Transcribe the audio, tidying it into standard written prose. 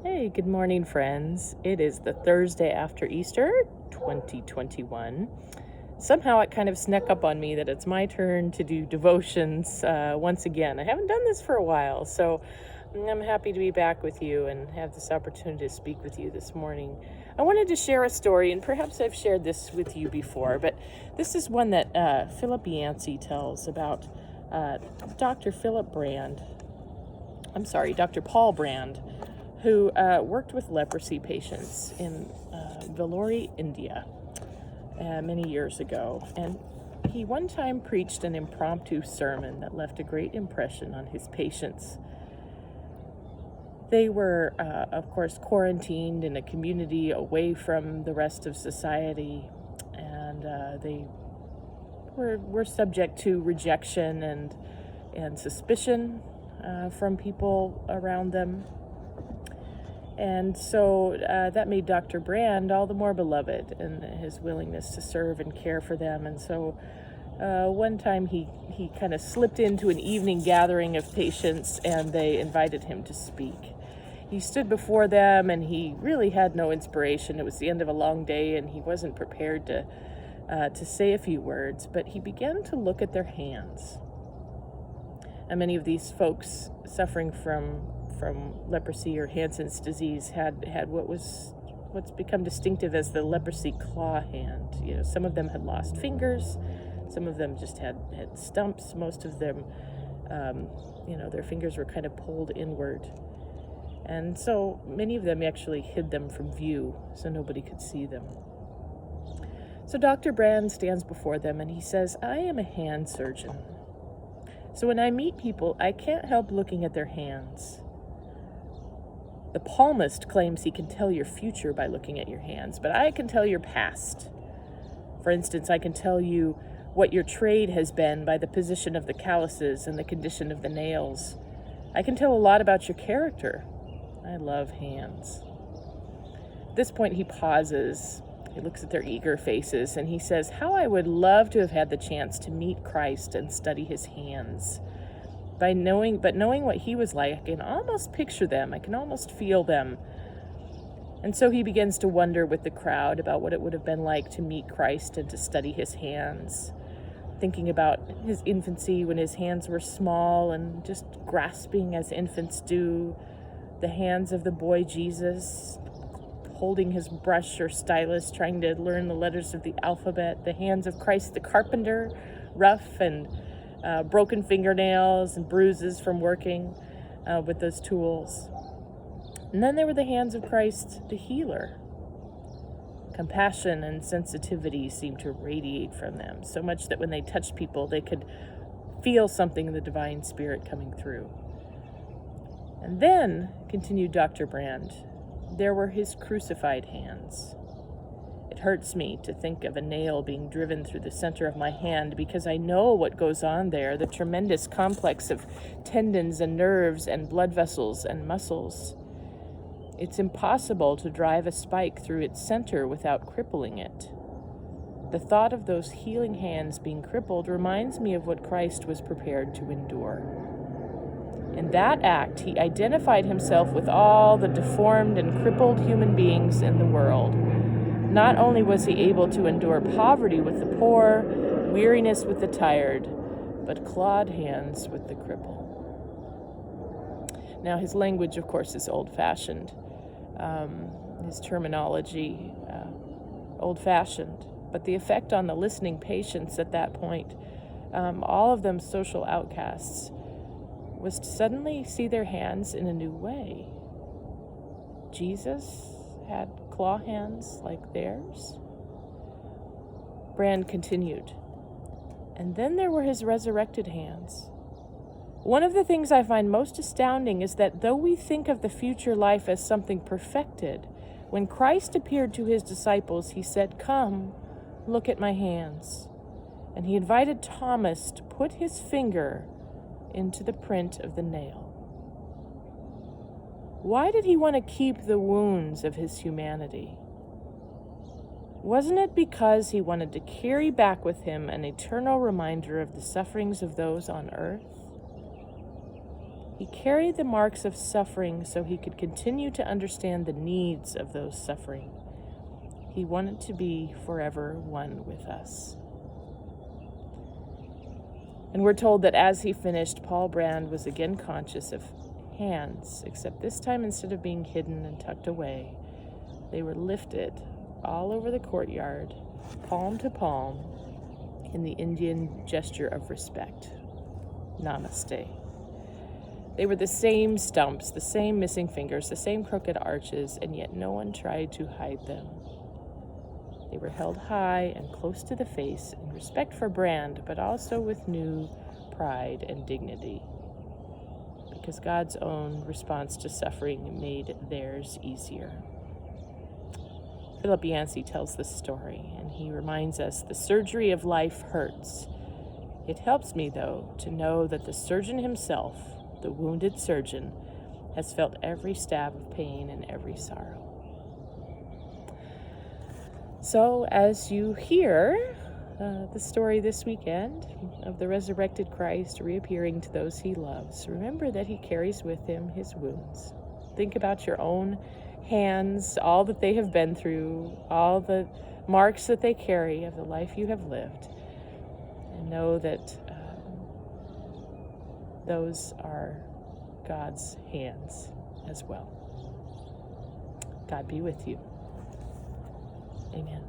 Hey, good morning, friends. It is the Thursday after Easter, 2021. Somehow it kind of snuck up on me that it's my turn to do devotions once again. I haven't done this for a while, so I'm happy to be back with you and have this opportunity to speak with you this morning. I wanted to share a story, and perhaps I've shared this with you before, but this is one that Philip Yancey tells about Dr. Paul Brand, who worked with leprosy patients in Vellore, India, many years ago. And he one time preached an impromptu sermon that left a great impression on his patients. They were, of course, quarantined in a community away from the rest of society, and they were subject to rejection and suspicion from people around them. And so that made Dr. Brand all the more beloved in his willingness to serve and care for them. And so one time he kind of slipped into an evening gathering of patients, and they invited him to speak. He stood before them, and he really had no inspiration. It was the end of a long day, and he wasn't prepared to say a few words, but he began to look at their hands. And many of these folks suffering from leprosy or Hansen's disease had what's become distinctive as the leprosy claw hand. Some of them had lost fingers, some of them just had stumps. Most of them, their fingers were kind of pulled inward. And so many of them actually hid them from view so nobody could see them. So Dr. Brand stands before them and he says, "I am a hand surgeon. So when I meet people, I can't help looking at their hands. The palmist claims he can tell your future by looking at your hands, but I can tell your past. For instance, I can tell you what your trade has been by the position of the calluses and the condition of the nails. I can tell a lot about your character. I love hands." At this point, he pauses. He looks at their eager faces, and he says, "How I would love to have had the chance to meet Christ and study his hands. Knowing what he was like, I can almost picture them. I can almost feel them." And so he begins to wonder with the crowd about what it would have been like to meet Christ and to study his hands, thinking about his infancy when his hands were small and just grasping as infants do, the hands of the boy Jesus, holding his brush or stylus, trying to learn the letters of the alphabet, the hands of Christ the carpenter, rough and broken fingernails and bruises from working with those tools. And then there were the hands of Christ the healer. Compassion and sensitivity seemed to radiate from them, so much that when they touched people, they could feel something in the divine spirit coming through. And then, continued Dr. Brand, there were his crucified hands. It hurts me to think of a nail being driven through the center of my hand because I know what goes on there, the tremendous complex of tendons and nerves and blood vessels and muscles. It's impossible to drive a spike through its center without crippling it. The thought of those healing hands being crippled reminds me of what Christ was prepared to endure. In that act, he identified himself with all the deformed and crippled human beings in the world. Not only was he able to endure poverty with the poor, weariness with the tired, but clawed hands with the cripple. Now, his language, of course, is old-fashioned. His terminology, old-fashioned. But the effect on the listening patients at that point, all of them social outcasts, was to suddenly see their hands in a new way. Jesus had claw hands like theirs. Brand continued, and then there were his resurrected hands. One of the things I find most astounding is that though we think of the future life as something perfected, when Christ appeared to his disciples, he said, "Come, look at my hands." And he invited Thomas to put his finger into the print of the nail. Why did he want to keep the wounds of his humanity? Wasn't it because he wanted to carry back with him an eternal reminder of the sufferings of those on earth? He carried the marks of suffering so he could continue to understand the needs of those suffering. He wanted to be forever one with us. And we're told that as he finished, Paul Brand was again conscious of hands, except this time instead of being hidden and tucked away, they were lifted all over the courtyard, palm to palm, in the Indian gesture of respect. Namaste. They were the same stumps, the same missing fingers, the same crooked arches, and yet no one tried to hide them. They were held high and close to the face in respect for Brand, but also with new pride and dignity, because God's own response to suffering made theirs easier. Philip Yancey tells this story, and he reminds us, the surgery of life hurts. It helps me, though, to know that the surgeon himself, the wounded surgeon, has felt every stab of pain and every sorrow. So as you hear the story this weekend of the resurrected Christ reappearing to those he loves, remember that he carries with him his wounds. Think about your own hands, all that they have been through, all the marks that they carry of the life you have lived, and know that those are God's hands as well. God be with you. Amen.